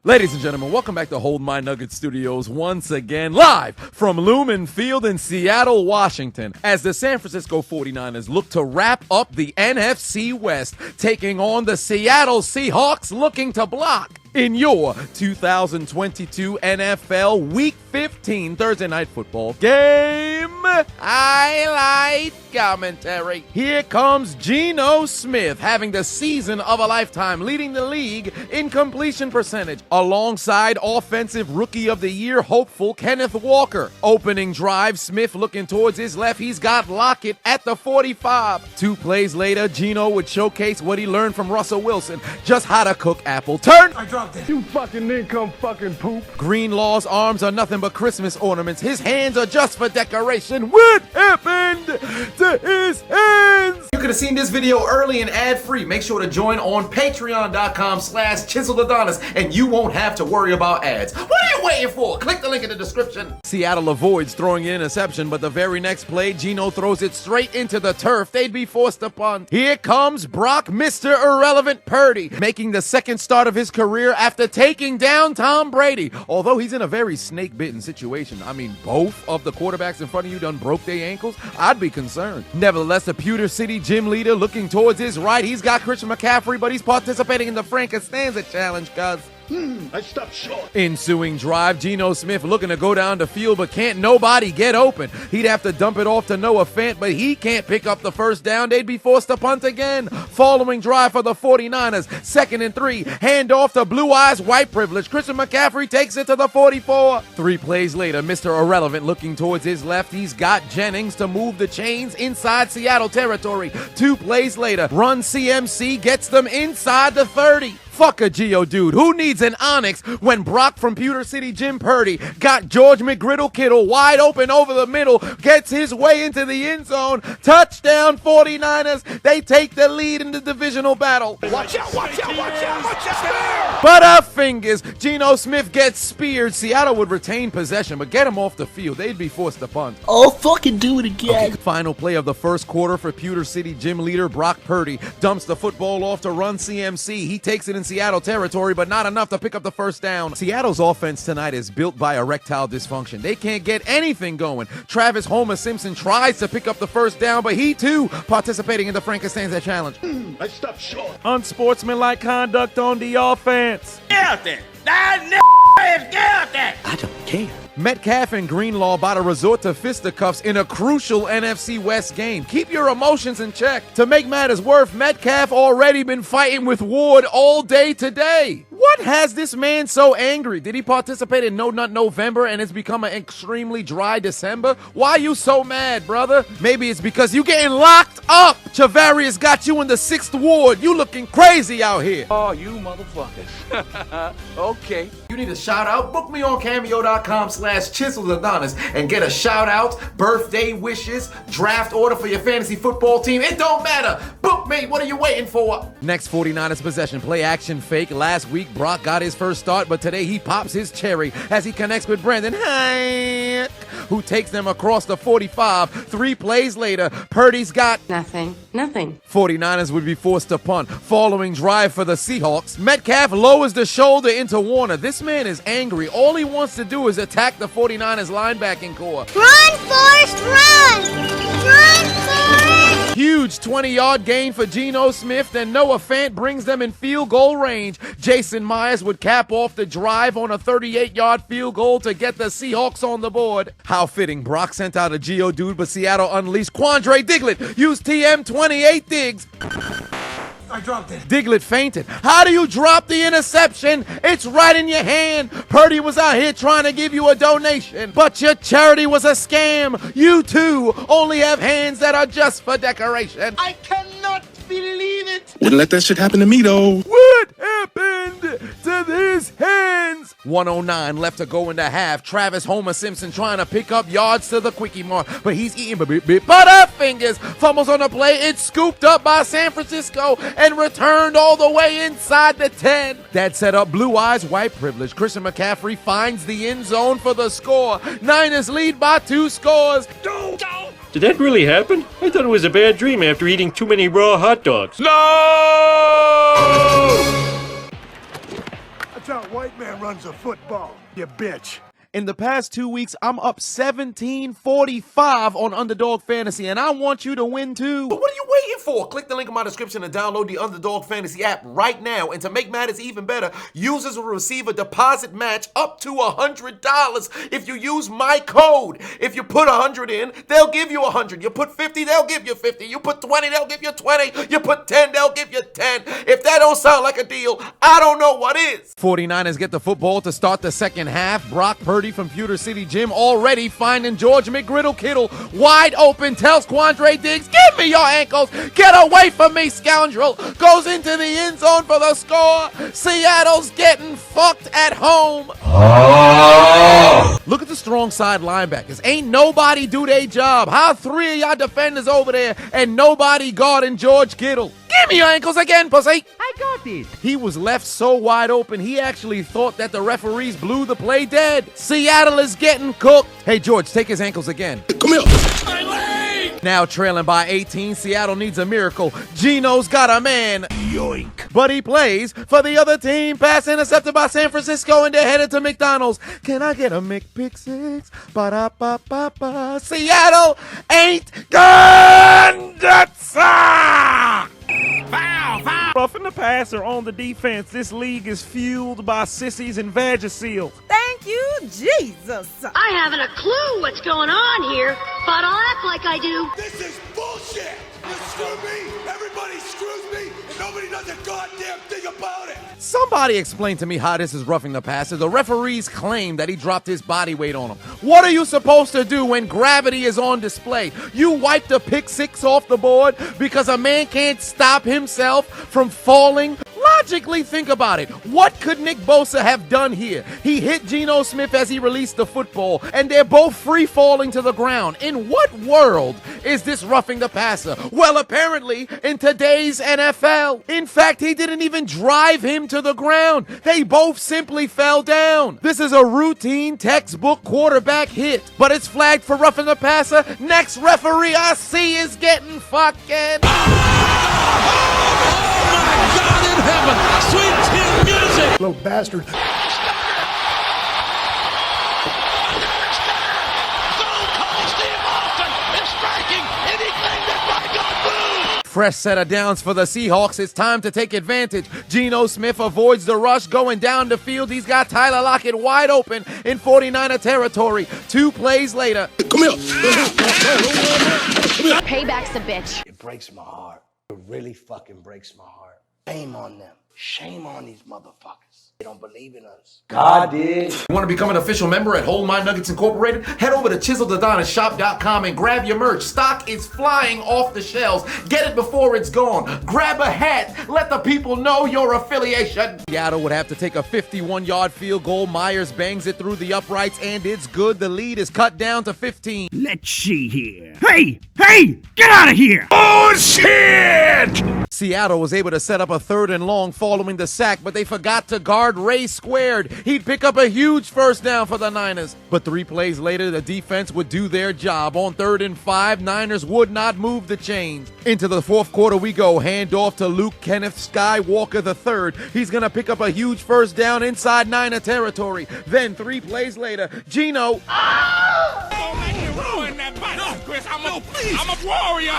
Ladies and gentlemen, welcome back to Hold My Nuggets Studios once again, live from Lumen Field in Seattle, Washington, as the San Francisco 49ers look to wrap up the NFC West, taking on the Seattle Seahawks, looking to block in your 2022 NFL Week 15 Thursday Night Football game highlight commentary. Here comes Geno Smith, having the season of a lifetime, leading the league in completion percentage, alongside Offensive Rookie of the Year hopeful Kenneth Walker. Opening drive, Smith looking towards his left. He's got Lockett at the 45. 2 plays later, Geno would showcase what he learned from Russell Wilson, just how to cook apple. Turn! I dropped it. You fucking income fucking poop. Greenlaw's arms are nothing but Christmas ornaments. His hands are just for decoration. What happened to his hands? You could have seen this video early and ad-free. Make sure to join on patreon.com/Chiseled Adonis, and you won't have to worry about ads. What are you waiting for? Click the link in the description. Seattle avoids throwing an interception, but the very next play, Geno throws it straight into the turf. They'd be forced to punt. Here comes Brock, Mr. Irrelevant Purdy, making the second start of his career after taking down Tom Brady. Although he's in a very snake-bitten situation. I mean, both of the quarterbacks in front of you done broke their ankles. I'd be concerned. Nevertheless, the Pewter City gym leader looking towards his right. He's got Christian McCaffrey, but he's participating in the Frankenstanza challenge, cuz. I stopped short. Ensuing drive, Geno Smith looking to go down the field, but can't nobody get open. He'd have to dump it off to Noah Fant, but he can't pick up the first down. They'd be forced to punt again. Following drive for the 49ers, 2nd and 3. Hand off to Blue Eyes White Privilege. Christian McCaffrey takes it to the 44. 3 plays later, Mr. Irrelevant looking towards his left. He's got Jennings to move the chains inside Seattle territory. 2 plays later, Run CMC gets them inside the 30. Fuck a Geodude. Who needs an Onyx when Brock from Pewter City Jim Purdy got George McGriddle Kittle wide open over the middle, gets his way into the end zone. Touchdown 49ers. They take the lead in the divisional battle. Watch out, watch out, watch out, watch out. Butterfingers. Geno Smith gets speared. Seattle would retain possession, but get him off the field. They'd be forced to punt. Oh, fucking do it again. Okay, final play of the first quarter for Pewter City gym leader Brock Purdy. Dumps the football off to Run CMC. He takes it in Seattle territory, but not enough to pick up the first down. Seattle's offense tonight is built by erectile dysfunction. They can't get anything going. Travis Homer Simpson tries to pick up the first down, but he too participating in the Frankenstanza challenge. I stopped short. Unsportsmanlike conduct on the offense. Get out there! Get out there! I don't care. Metcalf and Greenlaw about to resort to fisticuffs in a crucial NFC West game. Keep your emotions in check. To make matters worse, Metcalf already been fighting with Ward all day today. What has this man so angry? Did he participate in No Nut November and it's become an extremely dry December? Why are you so mad, brother? Maybe it's because you getting locked up. Chavarius got you in the 6th ward. You looking crazy out here. Oh, you motherfuckers. Okay. You need a shout out? Book me on Cameo.com/Chiseled Adonis and get a shout out, birthday wishes, draft order for your fantasy football team. It don't matter. Book me. What are you waiting for? Next 49ers possession. Play action fake. Last week, Brock got his first start, but today he pops his cherry as he connects with Brandon Hyatt, who takes them across the 45. 3 plays later, Purdy's got Nothing. 49ers would be forced to punt. Following drive for the Seahawks, Metcalf lowers the shoulder into Warner. This man is angry. All he wants to do is attack the 49ers linebacking core. Run, Forrest, run! Run, Forrest! Huge 20-yard gain for Geno Smith, then Noah Fant brings them in field goal range. Jason Myers would cap off the drive on a 38-yard field goal to get the Seahawks on the board. How fitting. Brock sent out a Geodude, but Seattle unleashed Quandre Diglett. Used TM28 Diggs. I dropped it. Diglett fainted. How do you drop the interception? It's right in your hand. Purdy was out here trying to give you a donation, but your charity was a scam. You too only have hands that are just for decoration. I cannot believe it. Wouldn't let that shit happen to me, though. What happened to these hands? 109 left to go into half. Travis Homer Simpson trying to pick up yards to the quickie mark, but he's eating butterfingers. Fumbles on the play. It's scooped up by San Francisco and returned all the way inside the 10. That set up Blue Eyes White Privilege. Christian McCaffrey finds the end zone for the score. Niners lead by 2 scores. Did that really happen? I thought it was a bad dream after eating too many raw hot dogs. No! Watch out, white man. that runs a football, you bitch. In the past 2 weeks, I'm up 17-45 on Underdog Fantasy, and I want you to win too. But what are you waiting for? Click the link in my description and download the Underdog Fantasy app right now. And to make matters even better, users will receive a deposit match up to $100 if you use my code. If you put 100 in, they'll give you 100. You put 50, they'll give you 50. You put 20, they'll give you 20. You put 10, they'll give you 10. If that don't sound like a deal, I don't know what is. 49ers get the football to start the second half. Brock Purdy from Pewter City Gym already finding George McGriddle Kittle wide open, tells Quandre Diggs, give me your ankles, get away from me, scoundrel, goes into the end zone for the score. Seattle's getting fucked at home. Look at the strong side linebackers. Ain't nobody do their job. How 3 of y'all defenders over there and nobody guarding George Kittle? Give me your ankles again, pussy. I got this. He was left so wide open, he actually thought that the referees blew the play dead. Seattle is getting cooked. Hey, George, take his ankles again. Come here. Now trailing by 18, Seattle needs a miracle. Geno's got a man. Yoink. But he plays for the other team. Pass intercepted by San Francisco, and they're headed to McDonald's. Can I get a McPick-6? Ba-da-ba-ba-ba. Seattle ain't good. That's Roughing the passer on the defense. This league is fueled by sissies and Vagisil. Thank you, Jesus. I haven't a clue what's going on here, but I'll act like I do. This is bullshit. You screw me, everybody screws me, and nobody does a goddamn thing about it. Somebody explain to me how this is roughing the passer. The referees claim that he dropped his body weight on him. What are you supposed to do when gravity is on display? You wipe the pick-6 off the board because a man can't stop himself from falling? Logically think about it. What could Nick Bosa have done here? He hit Geno Smith as he released the football, and they're both free falling to the ground. In what world is this roughing the passer? Well, apparently in today's NFL. In fact, he didn't even drive him to the ground. They both simply fell down. This is a routine textbook quarterback hit, but it's flagged for roughing the passer. Next referee I see is getting fucking... Little bastard. Fresh set of downs for the Seahawks. It's time to take advantage. Geno Smith avoids the rush going down the field. He's got Tyler Lockett wide open in 49er territory. 2 plays later. Come here. Payback's a bitch. It breaks my heart. It really fucking breaks my heart. Shame on them. Shame on these motherfuckers. They don't believe in us. God did. You want to become an official member at Hold My Nuggets Incorporated? Head over to ChiseledAdonisShop.com and grab your merch. Stock is flying off the shelves. Get it before it's gone. Grab a hat. Let the people know your affiliation. Seattle would have to take a 51-yard field goal. Myers bangs it through the uprights, and it's good. The lead is cut down to 15. Let's see here. Hey! Get out of here! Oh, shit! Seattle was able to set up a 3rd and long following the sack, but they forgot to guard Ray squared. He'd pick up a huge first down for the Niners. But 3 plays later, the defense would do their job. On 3rd and 5, Niners would not move the chains. Into the 4th quarter we go. Hand off to Luke Kenneth Skywalker III. He's going to pick up a huge first down inside Niner territory. Then 3 plays later, Geno... Don't make me ruin that bike. No, Chris, I'm a warrior.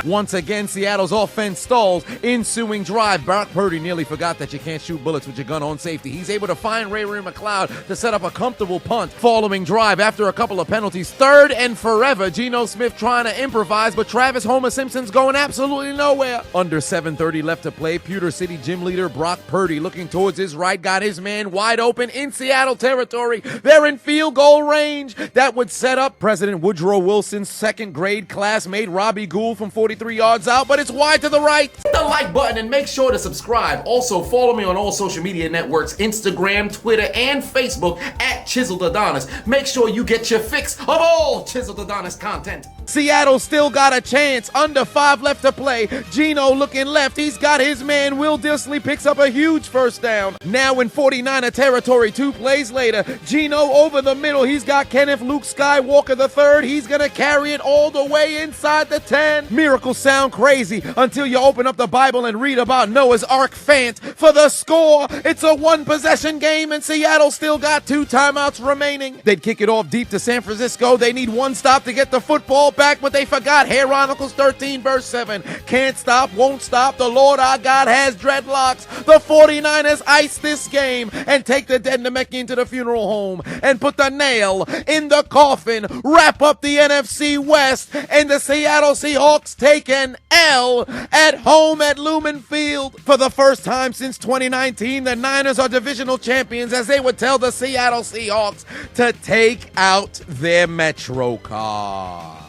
Once again, Seattle's offense stalls. Ensuing drive, Brock Purdy nearly forgot that you can't shoot bullets with your gun on safety. He's able to find Ray McLeod to set up a comfortable punt. Following drive after a couple of penalties. 3rd and forever, Geno Smith trying to improvise, but Travis Homer Simpson's going absolutely nowhere. Under 7:30 left to play, Pewter City gym leader Brock Purdy looking towards his right, got his man wide open in Seattle territory. They're in field goal range. That would set up President Woodrow Wilson's 2nd grade classmate Robbie Gould from 43 yards out, but it's wide to the right. Hit the like button and make sure to subscribe. Also, follow me on all social media networks, Instagram, Twitter, and Facebook at Chiseled Adonis. Make sure you get your fix of all Chiseled Adonis content. Seattle still got a chance. Under 5 left to play. Geno looking left. He's got his man. Will Dissly picks up a huge first down. Now in 49er territory, 2 plays later. Geno over the middle. He's got Kenneth Luke Skywalker III. He's going to carry it all the way inside the 10. Miracles sound crazy until you open up the Bible and read about Noah's Ark Fant. For the score, it's a 1-possession game, and Seattle still got 2 timeouts remaining. They'd kick it off deep to San Francisco. They need 1 stop to get the football back, but they forgot Chronicles 13 verse 7. Can't stop, won't stop. The Lord our God has dreadlocks. The 49ers ice this game and take the dead Namekian into the funeral home and put the nail in the coffin. Wrap up the NFC West, and the Seattle Seahawks take an L at home at Lumen Field. For the first time since 2019, the Niners are divisional champions, as they would tell the Seattle Seahawks to take out their Metro card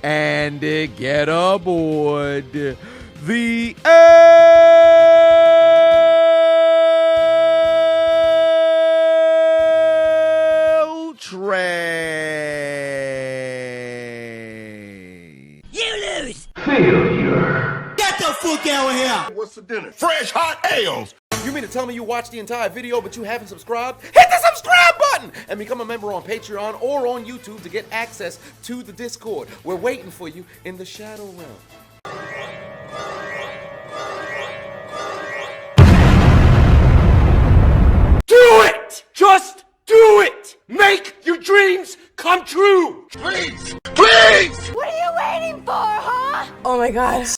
and get aboard the L train. You lose! Get the fuck out of here! What's for dinner? Fresh hot ales! You mean to tell me you watched the entire video but you haven't subscribed? Hit the subscribe button and become a member on Patreon or on YouTube to get access to the Discord. We're waiting for you in the Shadow Realm. Do it! Just do it! Make your dreams come true! Please! Please! What are you waiting for, huh? Oh my god.